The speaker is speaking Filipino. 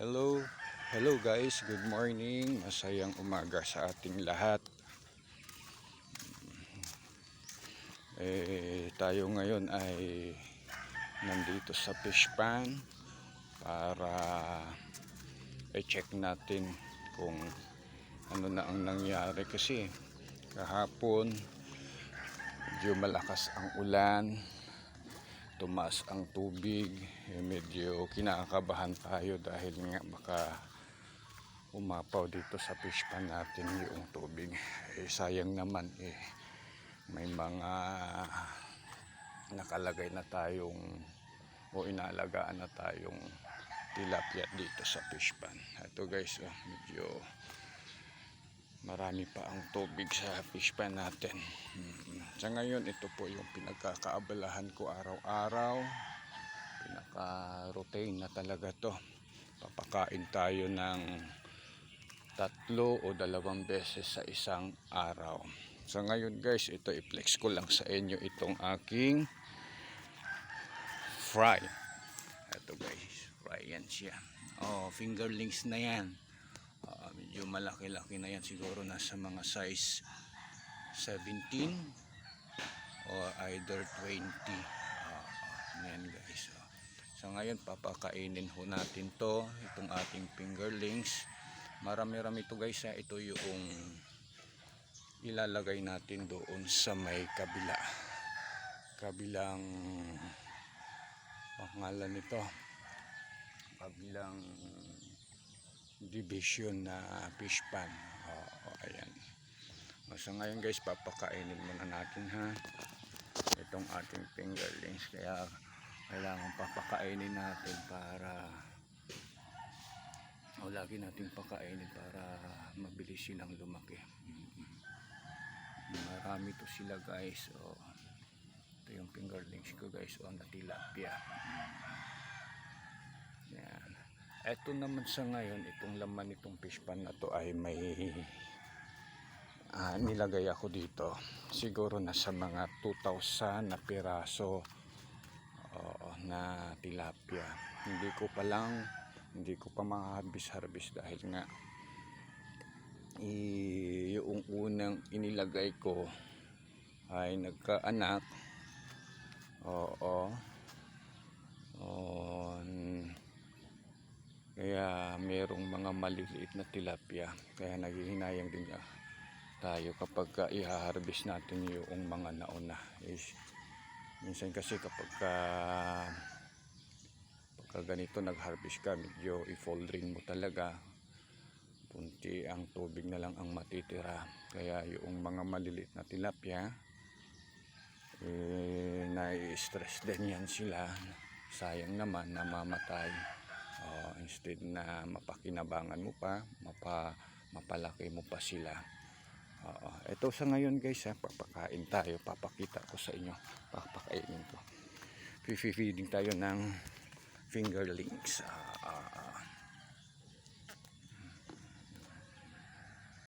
Hello, hello guys, good morning. Masayang umaga sa ating lahat. Tayo ngayon ay nandito sa fish pan para i-check natin kung ano na ang nangyari kasi kahapon medyo malakas ang ulan, tumaas ang tubig, medyo kinakabahan tayo dahil nga baka umapaw dito sa fish pan natin yung tubig. Sayang naman may mga nakalagay na tayong o inaalagaan na tayong tilapia dito sa fish pan. Ito guys, medyo marami pa ang tubig sa fish pan natin. Sa ngayon, ito po yung pinagkakaabalahan ko araw-araw. Pinaka-routine na talaga to. Papakain tayo ng 3 o 2 beses sa isang araw. So ngayon guys, ito i-flex ko lang sa inyo itong aking fry. Ito guys, fry yan siya. Fingerlings na yan. Medyo malaki-laki na yan, siguro nasa mga size 17 o either 20. Yan guys. So ngayon papakainin ho natin to, itong ating fingerlings. Marami-rami to guys. Ito yung ilalagay natin doon sa may kabilang pangalan nito, kabilang division na fish pan. Ayan. So ngayon guys, papakainin muna natin itong ating fingerlings, kaya kailangan papakainin natin para lagi natin pakainin para mabilis silang lumaki. Marami to sila guys. Ito yung fingerlings ko guys, na tilapia. Yan. Ito naman sa ngayon, itong laman nitong fish pan na to ay may nilagay ako dito. Siguro nasa mga 2,000 na piraso na tilapia. Hindi ko pa ma-harvest dahil nga yung unang inilagay ko ay nagkaanak. Kaya merong mga maliliit na tilapia, kaya naghihinayang din tayo kapag i-harvest natin yung mga nauna. Minsan kasi kapag ganito nag-harvest ka, medyo i-fold rin mo talaga, punti ang tubig na lang ang matitira. Kaya yung mga maliliit na tilapia, nai-stress din yan sila. Sayang naman namamatay. Instead na mapakinabangan mo pa, mapalaki mo pa sila. Ito sa ngayon guys, papakain tayo. Papakita ko sa inyo, papakainin ko. Feeding tayo ng fingerlings.